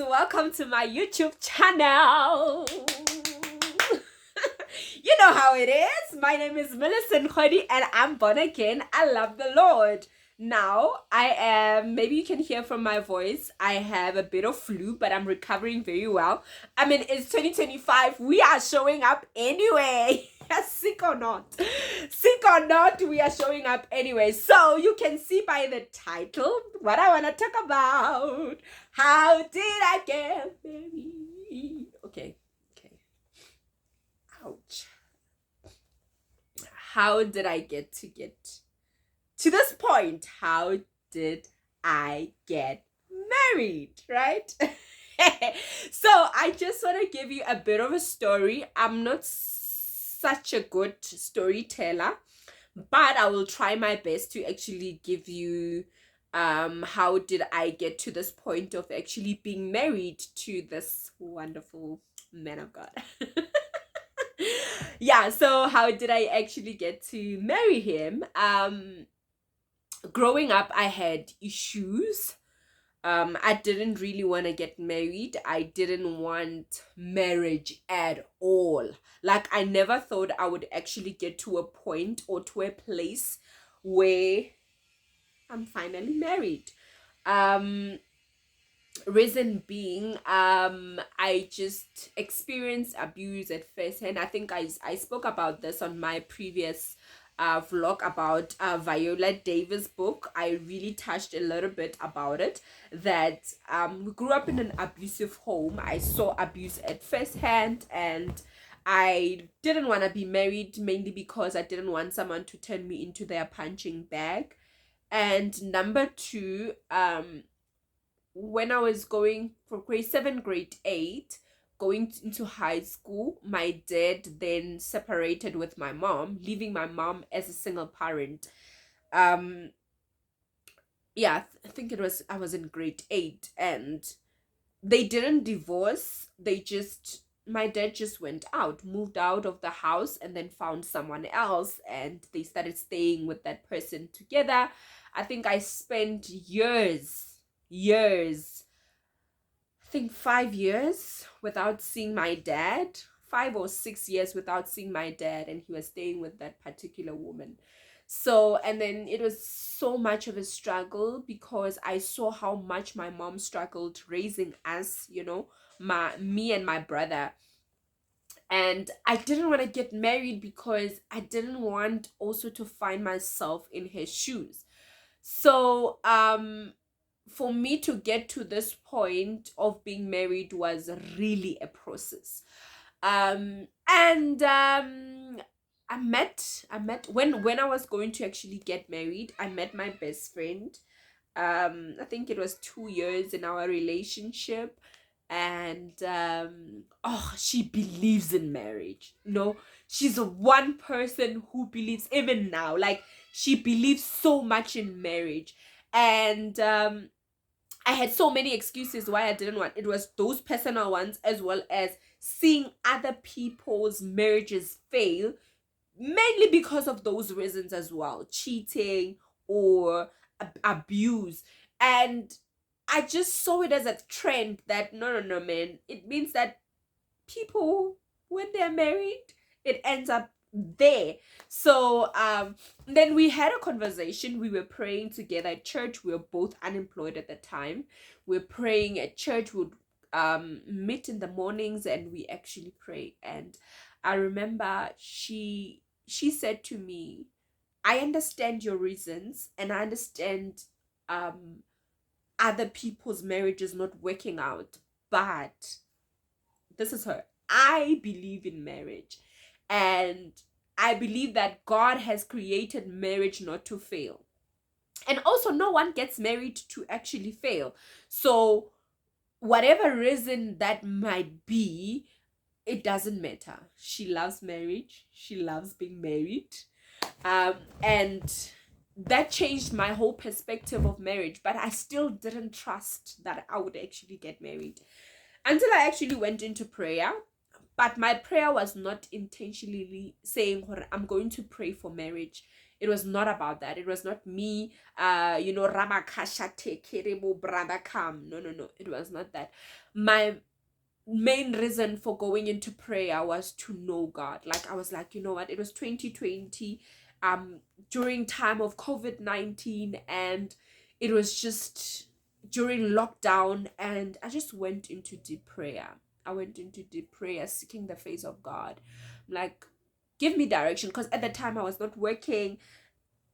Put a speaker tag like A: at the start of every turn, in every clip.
A: welcome to my YouTube channel. You know how it is. My name is Millicent Khodi and I'm born again. I love the Lord. Now, maybe you can hear from my voice, I have a bit of flu, but I'm recovering very well. I mean, it's 2025. We are showing up anyway. Sick or not, we are showing up anyway. So you can see by the title what I want to talk about. How did I get married? Okay. Ouch. How did I get to this point? How did I get married, right? So I just want to give you a bit of a story. I'm not such a good storyteller, but I will try my best to actually give you how did I get to this point of actually being married to this wonderful man of God. Yeah, so how did I actually get to marry him? Growing up, I had issues. I didn't really want to get married. I didn't want marriage at all. Like, I never thought I would actually get to a point or to a place where I'm finally married. Reason being, I just experienced abuse at first hand. I think I spoke about this on my previous vlog about Viola Davis' book. I really touched a little bit about it, that we grew up in an abusive home. I saw abuse at first hand, and I didn't want to be married, mainly because I didn't want someone to turn me into their punching bag. And number two, when I was going for grade 7, grade 8, going into high school, my dad then separated with my mom, leaving my mom as a single parent. I think I was in grade 8, and they didn't divorce. My dad just moved out of the house, and then found someone else, and they started staying with that person together. I think I spent years, I think 5 years without seeing my dad, 5 or 6 years without seeing my dad, and he was staying with that particular woman. So, and then it was so much of a struggle, because I saw how much my mom struggled raising us, me and my brother. And I didn't want to get married because I didn't want also to find myself in her shoes. So for me to get to this point of being married was really a process. I met when I was going to actually get married, I met my best friend. I think it was 2 years in our relationship, and she believes in marriage. She's one person who believes, even now, like, she believes so much in marriage. And I had so many excuses why I didn't want. It was those personal ones, as well as seeing other people's marriages fail, mainly because of those reasons as well, cheating or abuse. And I just saw it as a trend that no, man, it means that people, when they're married, it ends up there. So then we had a conversation. We were praying together at church. We were both unemployed at the time. We were praying at church. We would meet in the mornings, and we actually pray. And I remember she said to me, I understand your reasons, and I understand other people's marriages not working out, but this is her. I believe in marriage, and I believe that God has created marriage not to fail. And also, no one gets married to actually fail. So whatever reason that might be, it doesn't matter. She loves marriage. She loves being married. And that changed my whole perspective of marriage. But I still didn't trust that I would actually get married until I actually went into prayer. But my prayer was not intentionally saying, I'm going to pray for marriage. It was not about that. It was not me, Ramakasha Tekerebo brother come. No. It was not that. My main reason for going into prayer was to know God. Like, I was like, you know what? It was 2020, during time of COVID-19, and it was just during lockdown, and I just went into deep prayer. I went into deep prayer, seeking the face of God. Like, give me direction, because at the time I was not working,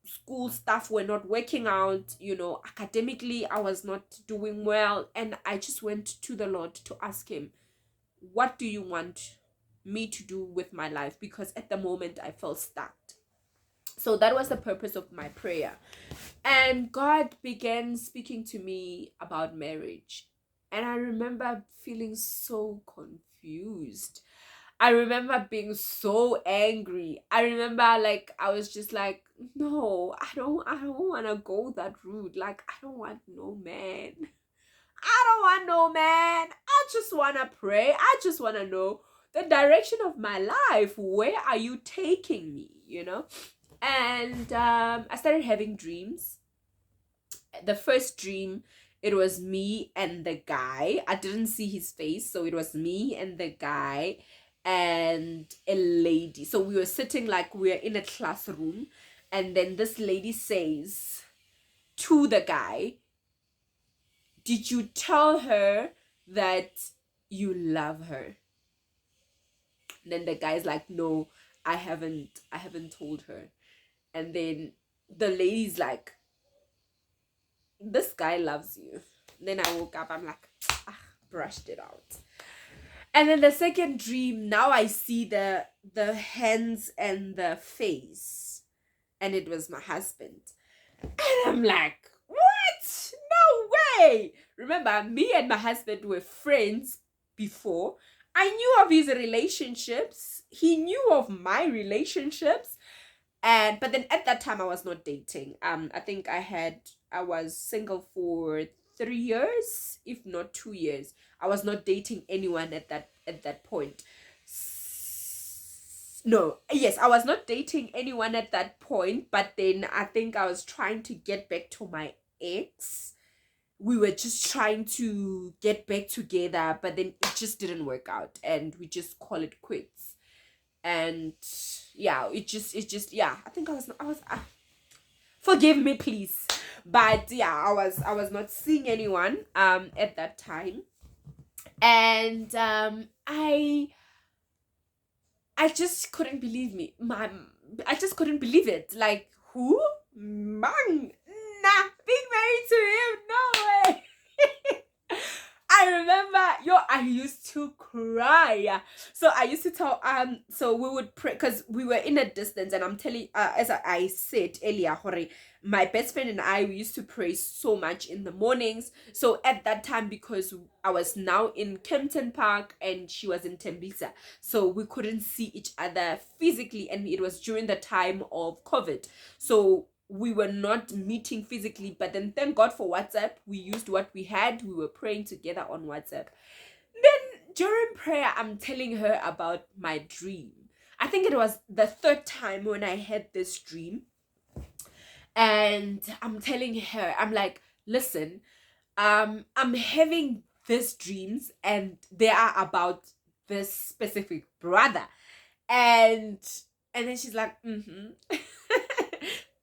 A: school stuff were not working out, academically I was not doing well, and I just went to the Lord to ask him, what do you want me to do with my life? Because at the moment I felt stuck. So that was the purpose of my prayer. And God began speaking to me about marriage. And I remember feeling so confused. I remember being so angry. I remember I was just like, no, I don't want to go that route. Like, I don't want no man. I don't want no man. I just want to pray. I just want to know the direction of my life. Where are you taking me, And I started having dreams. The first dream, it was me and the guy. I didn't see his face, so it was me and the guy and a lady. So we were sitting like we were in a classroom, and then this lady says to the guy, did you tell her that you love her? And then the guy's like, no, I haven't told her. And then the lady's like, this guy loves you. Then I woke up, I'm like, brushed it out. And then the second dream, now I see the hands and the face, and it was my husband. And I'm like, what? No way. Remember, me and my husband were friends before. I knew of his relationships. He knew of my relationships. But then at that time I was not dating. I think I was single for 3 years, if not 2 years. I was not dating anyone at that point. No, yes, I was not dating anyone at that point, but then I think I was trying to get back to my ex. We were just trying to get back together, but then it just didn't work out, and we just call it quits. And yeah, it just yeah, I think I was forgive me please, but yeah, I was not seeing anyone at that time. And I just couldn't believe I just couldn't believe it. Like, who? Man, nah, being married to him, no way. I remember, I used to cry. So I used to tell, so we would pray, because we were in a distance, and I'm telling, as I said earlier, my best friend and I, we used to pray so much in the mornings. So at that time, because I was now in Kempton Park and she was in Tembisa, so we couldn't see each other physically, and it was during the time of COVID. So we were not meeting physically, but then thank God for WhatsApp. We used what we had. We were praying together on WhatsApp. Then during prayer, I'm telling her about my dream. I think it was the third time when I had this dream. And I'm telling her, I'm like, listen, I'm having these dreams, and they are about this specific brother. And then she's like,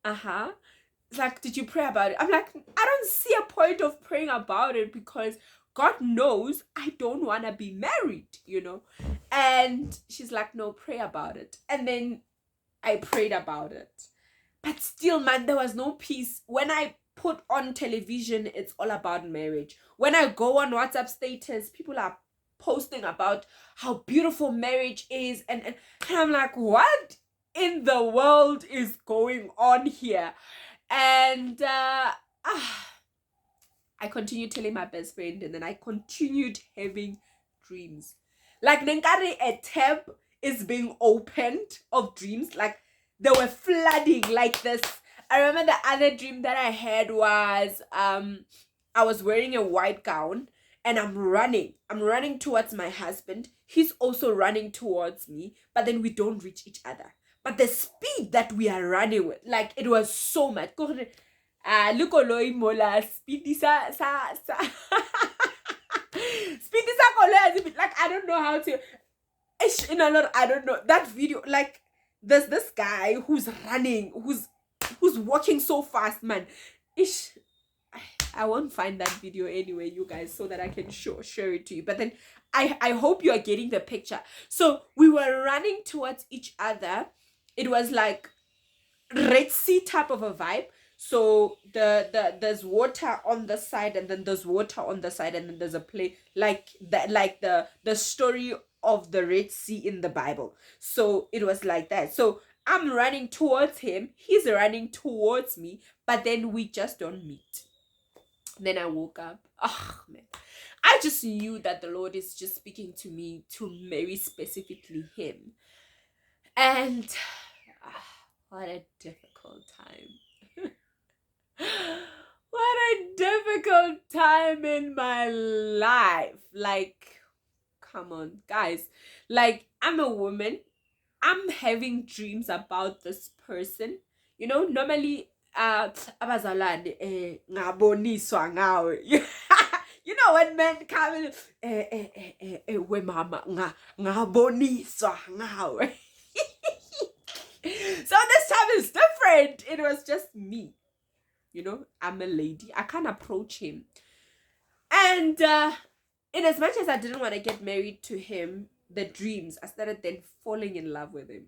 A: uh-huh. It's like, did you pray about it? I'm like, I don't see a point of praying about it, because God knows I don't want to be married, And she's like, no, pray about it. And then I prayed about it. But still, man, there was no peace. When I put on television, it's all about marriage. When I go on WhatsApp status, people are posting about how beautiful marriage is. And I'm like, what in the world is going on here? And I continued telling my best friend, and then I continued having dreams. Like, Nenkari, a tab is being opened of dreams. Like, they were flooding like this. I remember the other dream that I had was I was wearing a white gown, and I'm running towards my husband. he's also running towards me, but then we don't reach each other. But the speed that we are running with, like, it was so much. Look, mola speed sa speed like, I don't know how to. In a lot, I don't know that video. Like, there's this guy who's running, who's walking so fast, man. Ish, I won't find that video anyway, you guys, so that I can share it to you. But then I hope you are getting the picture. So we were running towards each other. It was like Red Sea type of a vibe. So there's water on the side, and then there's water on the side, and then there's a play like that, like the story of the Red Sea in the Bible. So it was like that. So I'm running towards him, he's running towards me, but then we just don't meet. Then I woke up. Oh man, I just knew that the Lord is just speaking to me to marry specifically him. And what a difficult time. What a difficult time in my life. Like, come on, guys. Like, I'm a woman. I'm having dreams about this person. You know, normally, abazalwane ngaboniswa ngawe. You know, when men come in, we mama ngaboniswa ngawe. So this time is different. It was just me. You know, I'm a lady. I can't approach him. And in as much as I didn't want to get married to him, the dreams, I started then falling in love with him.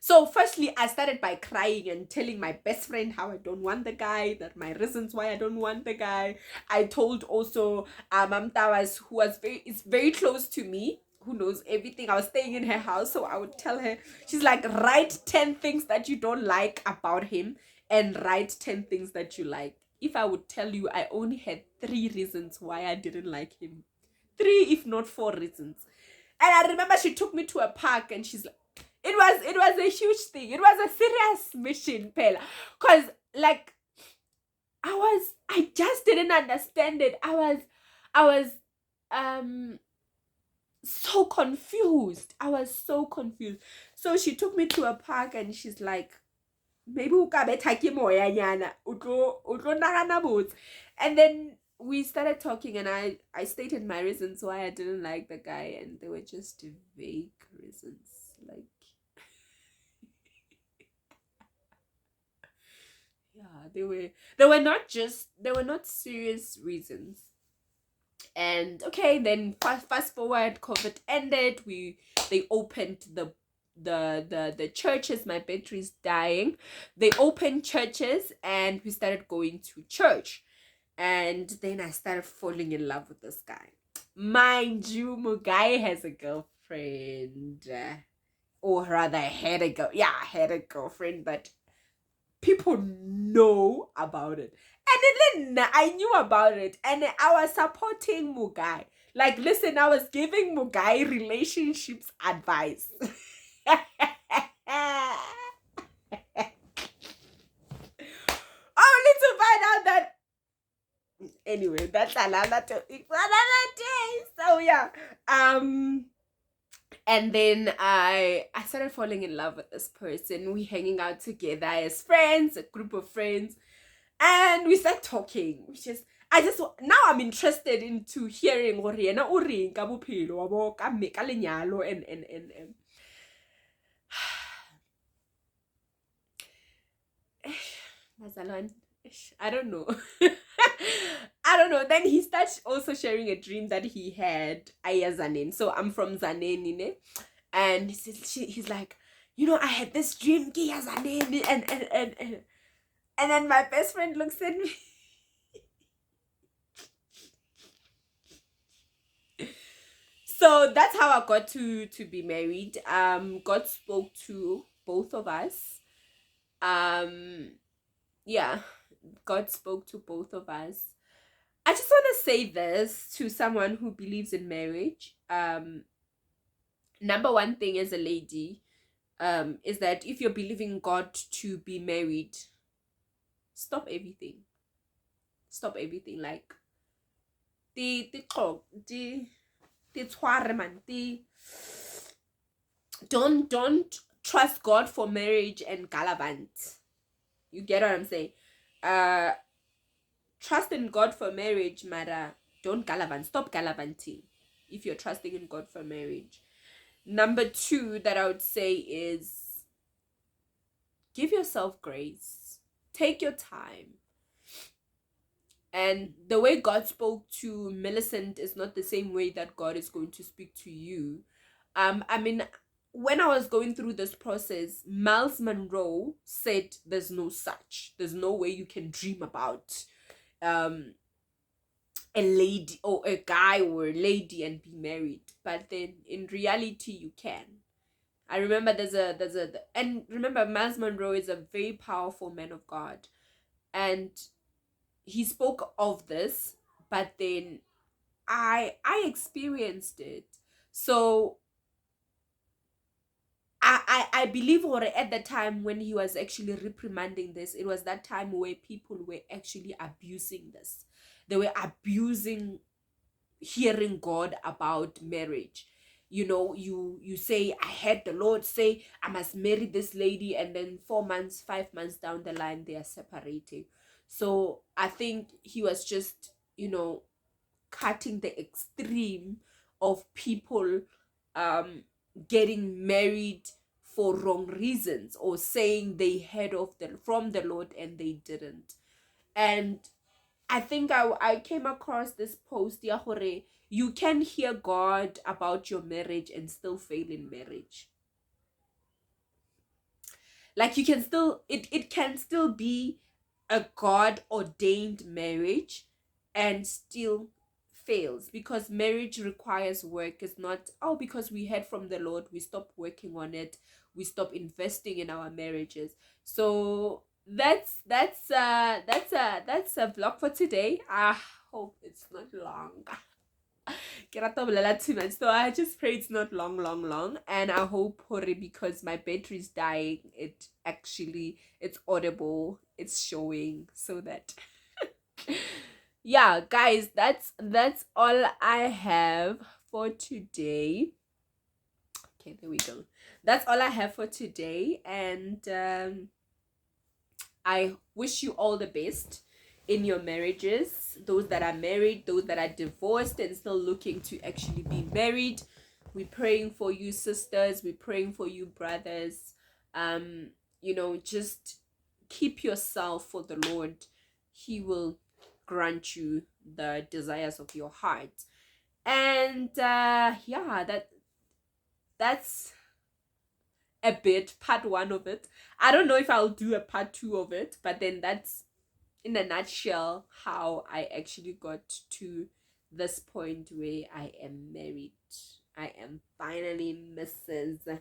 A: So firstly, I started by crying and telling my best friend how I don't want the guy, that my reasons why I don't want the guy. I told also Tawas, who is very close to me, who knows everything. I was staying in her house, so I would tell her, she's like, write 10 things that you don't like about him and write 10 things that you like. If I would tell you, I only had 3 reasons why I didn't like him. 3, if not 4 reasons. And I remember she took me to a park and she's like, it was a huge thing. It was a serious mission, Pela. Because, like, I just didn't understand it. I was so confused. I was so confused. So she took me to a park and she's like, maybe and then we started talking, and I stated my reasons why I didn't like the guy, and they were just vague reasons. Like, yeah, they were not serious reasons. And okay, then fast forward, COVID ended. They opened the churches. My battery's dying. They opened churches and we started going to church. And then I started falling in love with this guy. Mind you, Mugai has a girlfriend. Or rather, had a girlfriend, but people know about it. And then I knew about it, and I was supporting Mugai. Like, listen, I was giving Mugai relationships advice. Only to find out that, anyway, that's another topic for another day. So yeah, and then I started falling in love with this person. We hanging out together as friends, a group of friends, and we start talking. Now I'm interested into hearing what yena o reng ka bophelo wa bo ka lenyalo and I don't know. I don't know. Then he starts also sharing a dream that he had. Zanen. So I'm from Zaneni, and he's like, you know, I had this dream, Zanen, and then my best friend looks at me. So that's how I got to be married. God spoke to both of us. Yeah, God spoke to both of us. I just want to say this to someone who believes in marriage. Number one thing as a lady, is that if you're believing God to be married, stop everything. Stop everything. Like, Don't trust God for marriage and galavant. You get what I'm saying? Uh Trust in God for marriage, matter. Don't galavant. Stop galavanting if you're trusting in God for marriage. Number two that I would say is give yourself grace. Take your time. And the way God spoke to Millicent is not the same way that God is going to speak to you. I mean, when I was going through this process, Miles Monroe said there's no way you can dream about um a lady or a guy or a lady and be married. But then in reality you can. I remember and remember Miles Monroe is a very powerful man of God, and he spoke of this, but then I experienced it. So I believe or at the time when he was actually reprimanding this, it was that time where people were actually abusing this. They were abusing hearing God about marriage. You say, I heard the Lord say I must marry this lady, and then 4 months, 5 months down the line they are separating. So I think he was just, cutting the extreme of people getting married for wrong reasons, or saying they heard from the Lord and they didn't. And I think I came across this post, Yahore, you can hear God about your marriage and still fail in marriage. Like you can still, it can still be a God ordained marriage and still fails, because marriage requires work. It's not, oh, because we heard from the Lord we stop working on it, we stop investing in our marriages. So that's a vlog for today. I hope it's not long. Too much. So I just pray it's not long. And I hope, because my battery is dying, it's audible, it's showing, so that yeah, guys, that's all I have for today. Okay, there we go. That's all I have for today. And I wish you all the best in your marriages. Those that are married, those that are divorced and still looking to actually be married. We're praying for you, sisters. We're praying for you, brothers. Just keep yourself for the Lord. He will grant you the desires of your heart. And that's a bit part one of it. I don't know if I'll do a part two of it, but then that's in a nutshell how I actually got to this point where I am married. I am finally Mrs.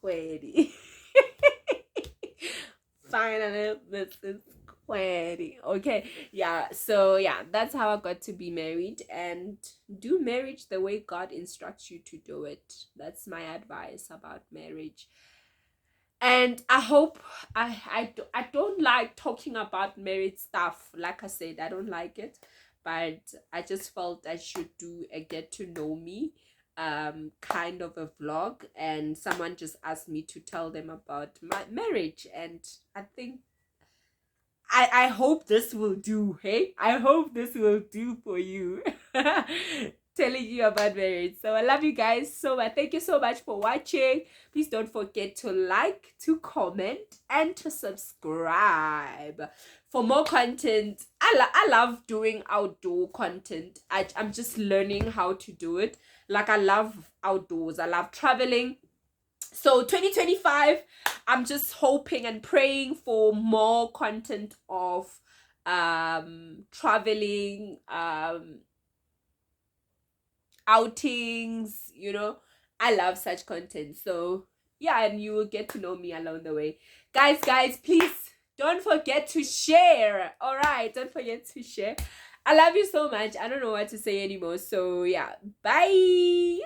A: Query. Finally Mrs. Query. Okay, yeah, so yeah, that's how I got to be married. And do marriage the way God instructs you to do it. That's my advice about marriage. And I hope I don't like talking about married stuff. Like I said, I don't like it, but I just felt I should do a get to know me kind of a vlog, and someone just asked me to tell them about my marriage, and I think I hope this will do. Hey, I hope this will do for you. Telling you about marriage. So I love you guys so much. Thank you so much for watching. Please don't forget to like, to comment, and to subscribe for more content. I love doing outdoor content. I'm just learning how to do it. Like, I love outdoors. I love traveling. So 2025, I'm just hoping and praying for more content of traveling, outings. I love such content. So yeah, and you will get to know me along the way. Guys, please don't forget to share. All right, don't forget to share. I love you so much. I don't know what to say anymore. So yeah, bye.